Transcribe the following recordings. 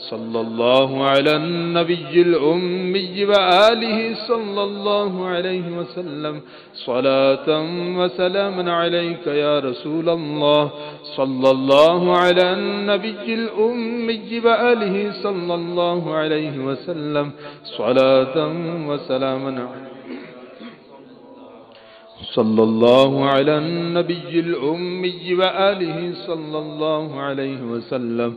सल्लल्लाहु अला नबिय्यिल उम्मी व आलिहि सल्लल्लाहु अलैहि वसल्लम सलातन व सलामन अलैका या रसूल अल्लाह सल्लल्लाहु अला नबिय्यिल उम्मी व आलिहि सल्लल्लाहु अलैहि वसल्लम सलातन व सलामन सल्लल्लाहु अला नबिय्यिल उम्मी व आलिहि सल्लल्लाहु अलैहि वसल्लम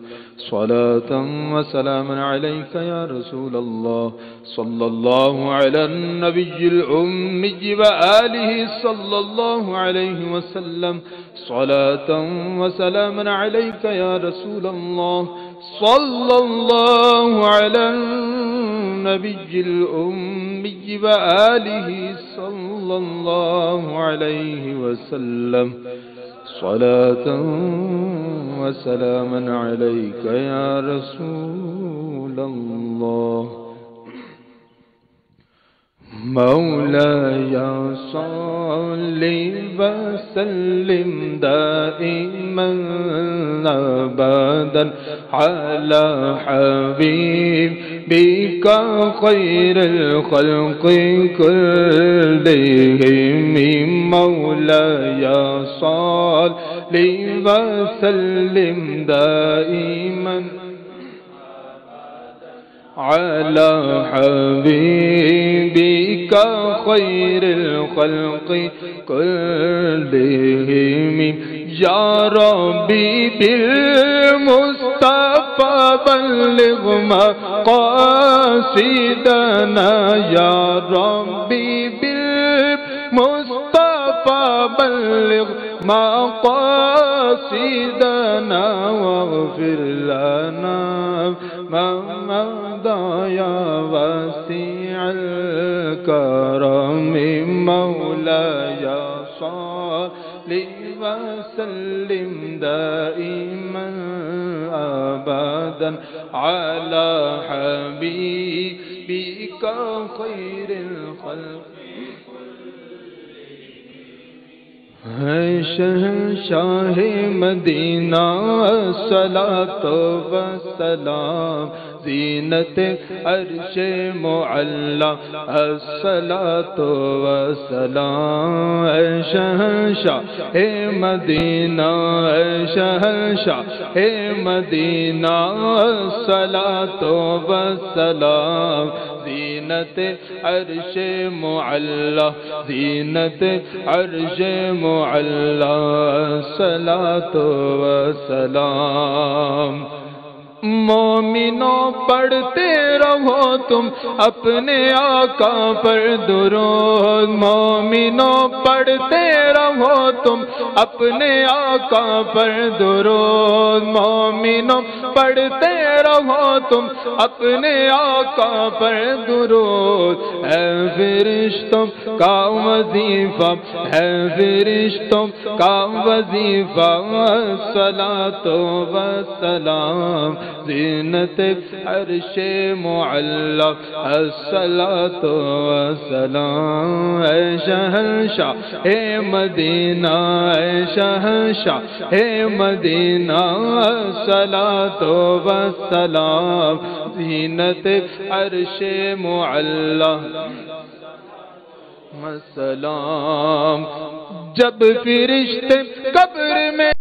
सलातन व सलामन अलैका या रसूल अल्लाह सल्लल्लाहु अला नबिय्यिल उम्मी व आलिहि सल्लल्लाहु अलैहि वसल्लम सलातन व सलामन अलैका या रसूल अल्लाह सल्लल्लाहु अला नबिय्यिल उम्मी व आलिहि सल्लल्लाहु अलैहि वसल्लम सलातन व सलामन अलैका या रसूल अल्लाह मौलाया सल्लि व सल्लिम दाइमन अबदन अला हबीबिका खैरुल खल्क़ि कुल्लिहिम मौलाया सल्लि व सल्लिम दाइमन अला हबीबिका खैरुल खल्क़ि कुल्लिहिम या रब्बी बिल मुस्तफ़ा बल्लिग़ मक़ासिदना या रब्बी बिल मुस्तफ़ा बल्लिग़ मक़ासिदना वग़फ़िर लना या वसीअल करम मौलाया सल्लि व सल्लिम दाइमन अबदन अला हबीबिका खैरुल खल्क़ है शहंशाह मदीना सलातो व सलाम ज़ीनत अर्श मुअल्ला अस्सलातो व सलाम है शहंशाह मदीना शहंशाह मदीना सलातो व सलाम ज़ीनत अर्श मुअल्ला ज़ीनत अर्श मुअल्ला सलातो व सलाम मोमिनो पढ़ते रहो तुम अपने आका पर दुरूद मोमिनो पढ़ते रहो तुम अपने आका पर दुरूद मोमिनो पढ़ते रहो तुम अपने आका पर दुरूद है फरिश्तों का वजीफा है फरिश्तों का वजीफा सलातो व सलाम ज़ीनत अर्श मुअल्ला अस्सलातो व सलाम ऐ शहंशाह मदीना ऐ शहंशाह मदीना अस्सलातो व सलाम ज़ीनत अर्श मुअल्ला सलाम जब फरिश्ते कब्र में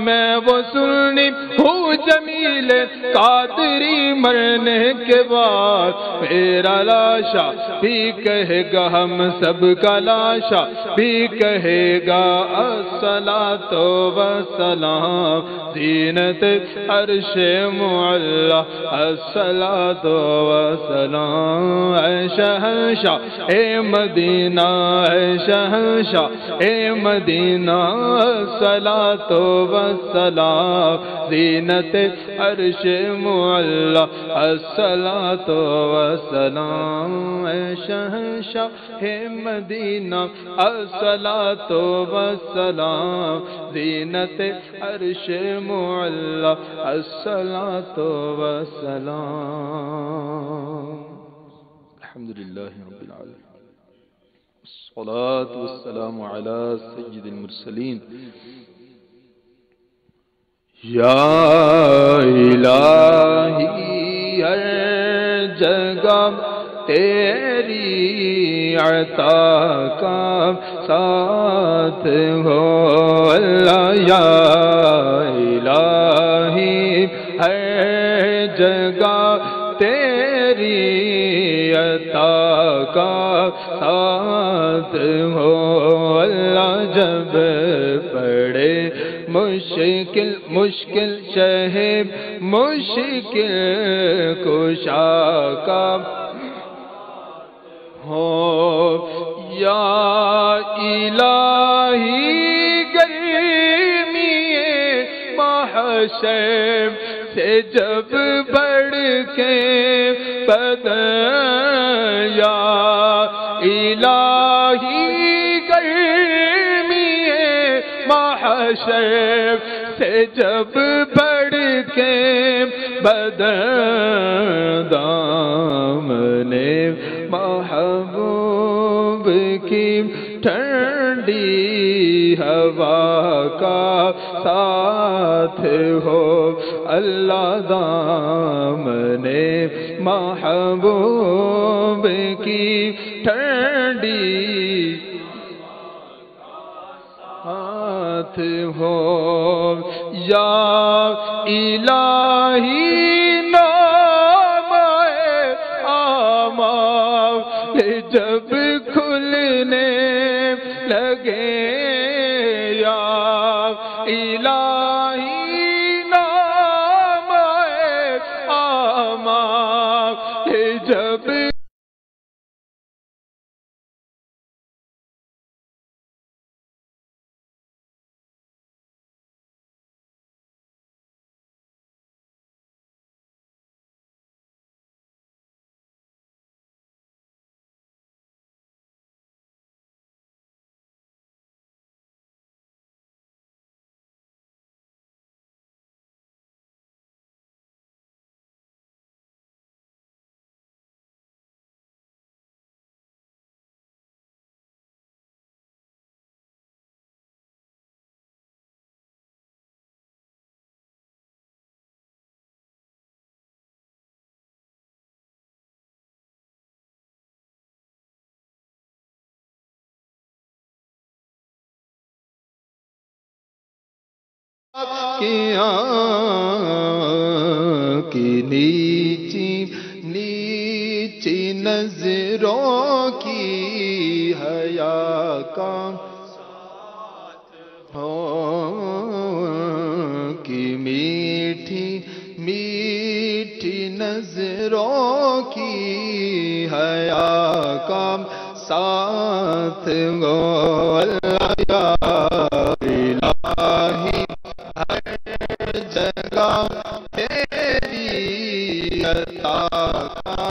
मैं वो सुन्नी हूँ जमील कादरी मरने के बाद मेरा लाशा भी कहेगा, हम सब का लाशा भी कहेगा अस्सलातो वस्सलाम ज़ीनत अर्शे मुअल्ला अस्सलातो वस्सलाम। ऐ शहंशाह ए मदीना, ऐ शहंशाह ए मदीना अस्सलातो वस्सलाम ज़ीनत अर्शे मुअल्ला अस्सलातो वस्सलाम। ऐ शहंशाह ए मदीना अस्सलातो वस्सलाम ज़ीनत अर्शे मुअल्ला अस्सलातो वस्सलाम। अल्हम्दुलिल्लाहि रब्बिल आलमीन, अस्सलातु वस्सलामु अला सय्यिदिल मुरसलीन। या इलाही हर जगह तेरी अता का साथ हो अल्लाह। या इलाही हर जगह तेरी अता का साथ हो अल्लाह। जब पड़े मुश्किल मुश्किल शहे मुश्किल कुशा का हो। या इलाही गर्मीए महशर से जब बढ़ के बदन। या इलाही गर्मीए महशर से जब बढ़ के बदन। दामने महबूब की ठंडी हवा का साथ हो अल्लाह। दामने महबूब की ठंडी साथ हो। या इलाही नामाए आमाल जब खुलने लगे। या इलाही नामाए आमाल जब की नीची नीची नजरों की हया का हो। की मीठी मीठी नजरों की हया का साथ गो अल्लाह। इलाही हर जगह तेरी अता का